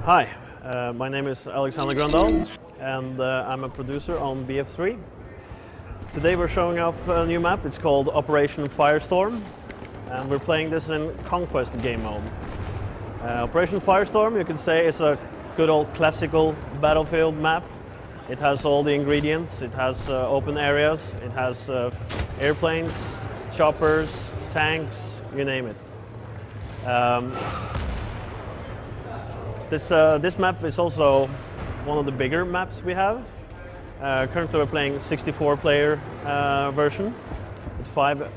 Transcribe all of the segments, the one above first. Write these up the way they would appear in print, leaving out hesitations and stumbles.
Hi, my name is Alexander Grandal, and I'm a producer on BF3. Today we're showing off a new map. It's called Operation Firestorm, and we're playing this in Conquest game mode. Operation Firestorm, you could say, is a good old classical battlefield map. It has all the ingredients. It has open areas. It has airplanes, choppers, tanks, you name it. This map is also one of the bigger maps we have. Currently we're playing 64-player version with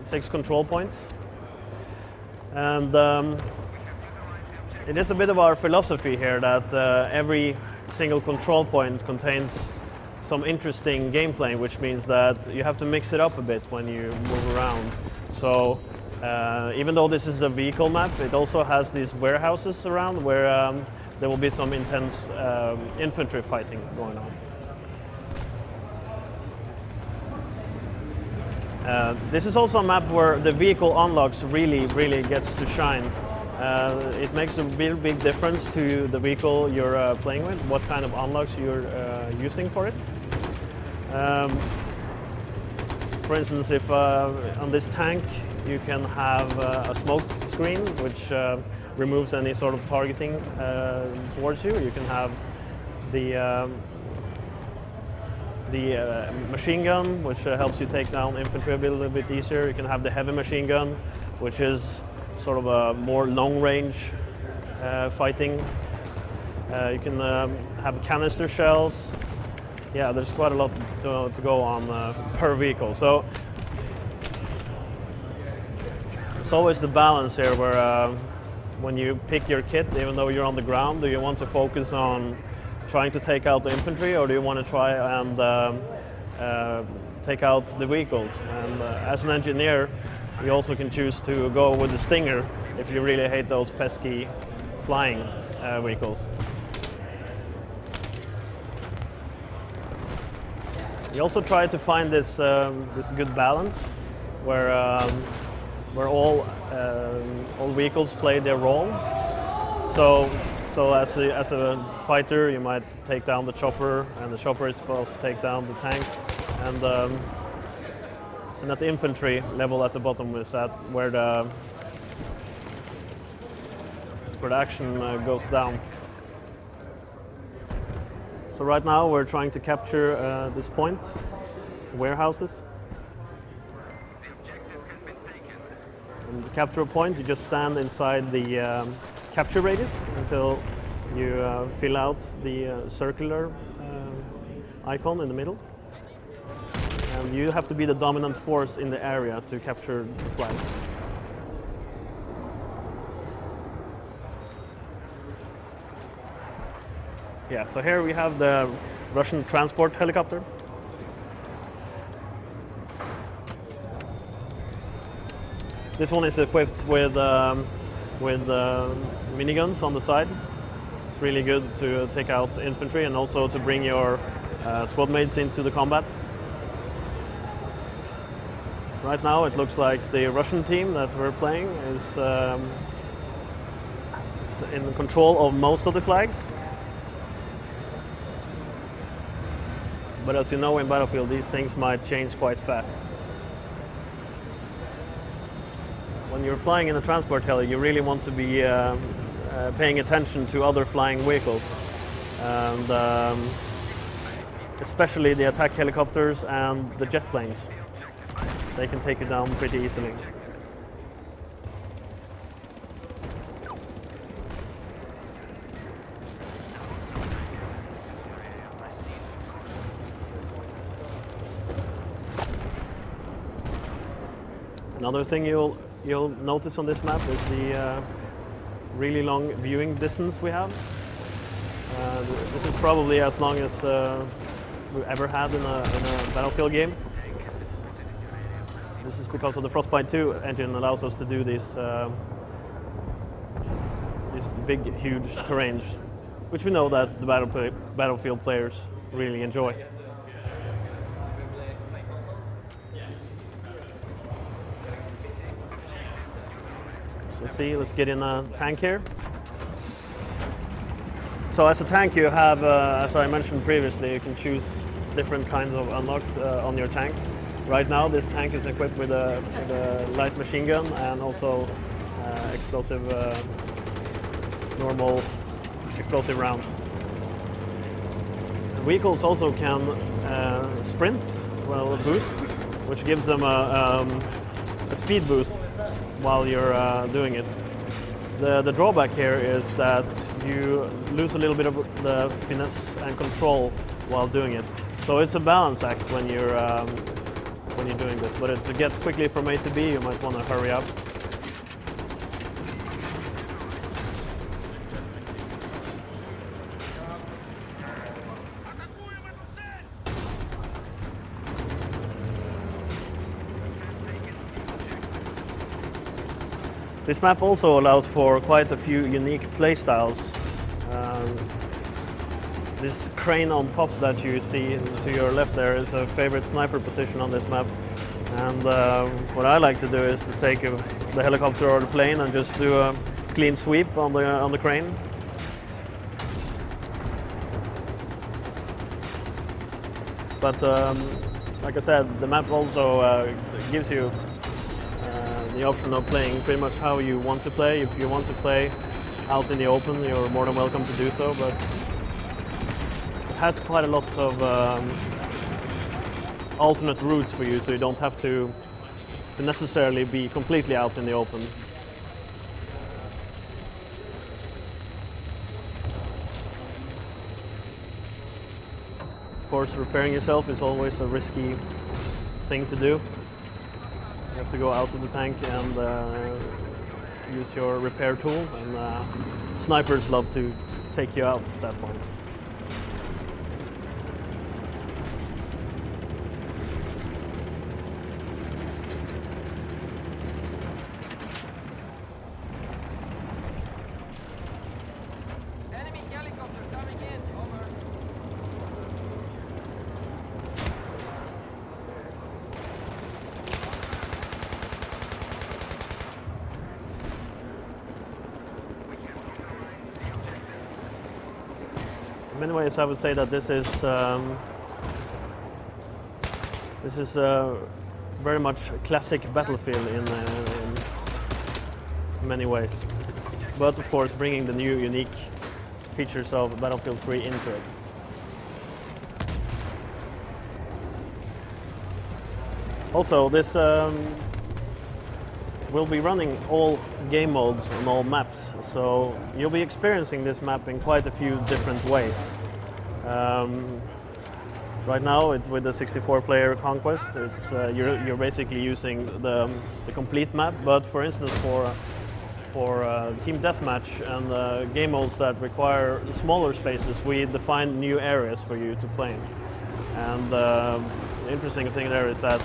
6 control points. And it is a bit of our philosophy here that every single control point contains some interesting gameplay, which means that you have to mix it up a bit when you move around. So even though this is a vehicle map, it also has these warehouses around where there will be some intense infantry fighting going on. This is also a map where the vehicle unlocks really gets to shine. It makes a big difference to the vehicle you're playing with, what kind of unlocks you're using for it. For instance, if on this tank you can have a smoke screen which removes any sort of targeting towards you. You can have the machine gun, which helps you take down infantry a little bit easier. You can have the heavy machine gun, which is sort of a more long-range fighting. You can have canister shells. Yeah, there's quite a lot to go on per vehicle. So it's always the balance here where when you pick your kit, even though you're on the ground, do you want to focus on trying to take out the infantry, or do you want to try and take out the vehicles? And as an engineer, you also can choose to go with the Stinger if you really hate those pesky flying vehicles. We also try to find this good balance where all vehicles play their role. So as a fighter, you might take down the chopper, and the chopper is supposed to take down the tank, and at the infantry level at the bottom is where the action goes down. So right now we're trying to capture this point, warehouses. And to capture a point, you just stand inside the capture radius until you fill out the circular icon in the middle. And you have to be the dominant force in the area to capture the flag. Yeah, so here we have the Russian transport helicopter. This one is equipped with miniguns on the side. It's really good to take out infantry and also to bring your squad mates into the combat. Right now it looks like the Russian team that we're playing is in control of most of the flags. But as you know, in Battlefield, these things might change quite fast. When you're flying in a transport heli, you really want to be paying attention to other flying vehicles. And especially the attack helicopters and the jet planes. They can take you down pretty easily. Another thing you'll notice on this map is the really long viewing distance we have. This is probably as long as we've ever had in a Battlefield game. This is because of the Frostbite 2 engine allows us to do these big, huge terrains, which we know that the Battlefield players really enjoy. So see, let's get in a tank here. So as a tank you have, as I mentioned previously, you can choose different kinds of unlocks on your tank. Right now this tank is equipped with a light machine gun and also explosive, normal explosive rounds. Vehicles also can sprint, well, boost, which gives them a speed boost while you're doing it. The drawback here is that you lose a little bit of the finesse and control while doing it. So it's a balance act when you're doing this. But to get quickly from A to B, you might want to hurry up. This map also allows for quite a few unique playstyles. This crane on top that you see to your left there is a favorite sniper position on this map. And what I like to do is to take the helicopter or the plane and just do a clean sweep on the crane. But like I said, the map also gives you the option of playing pretty much how you want to play. If you want to play out in the open, you're more than welcome to do so, but it has quite a lot of alternate routes for you, so you don't have to necessarily be completely out in the open. Of course, repairing yourself is always a risky thing to do. You have to go out of the tank and use your repair tool, and snipers love to take you out at that point. Enemy helicopter coming in, over. In many ways, I would say that this is very much classic Battlefield in many ways, but of course bringing the new unique features of Battlefield 3 into it. Also, this will be running all game modes on all maps, so you'll be experiencing this map in quite a few different ways. Right now, with the 64-player Conquest, it's you're basically using the complete map. But for instance, for team deathmatch and game modes that require smaller spaces, we define new areas for you to play in. And the interesting thing there is that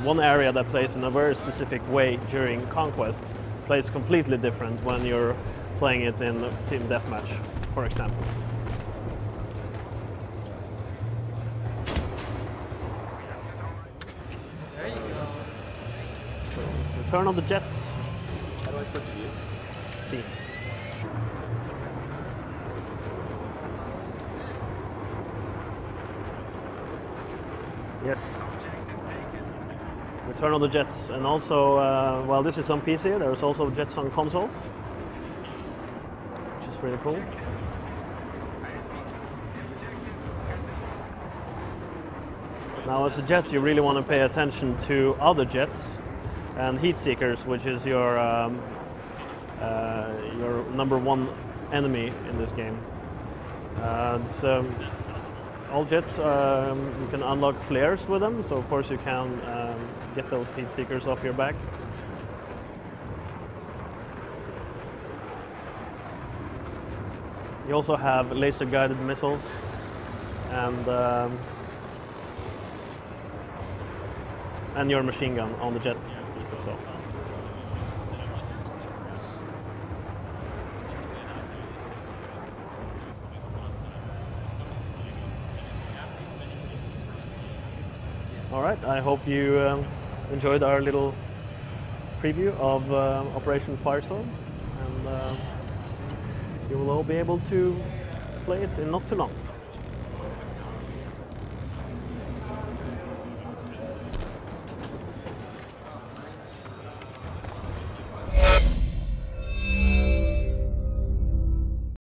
one area that plays in a very specific way during Conquest plays completely different when you're playing it in team deathmatch, for example. There you go. So, return on the jets. How do I switch view? See. Yes. Return on the jets, and also, while this is on PC, there's also jets on consoles, which is really cool. Now, as a jet, you really want to pay attention to other jets and heat seekers, which is your number one enemy in this game. All jets, you can unlock flares with them, so of course you can get those heat seekers off your back. You also have laser guided missiles and your machine gun on the jet itself. All right, I hope you enjoyed our little preview of Operation Firestorm. And you will all be able to play it in not too long.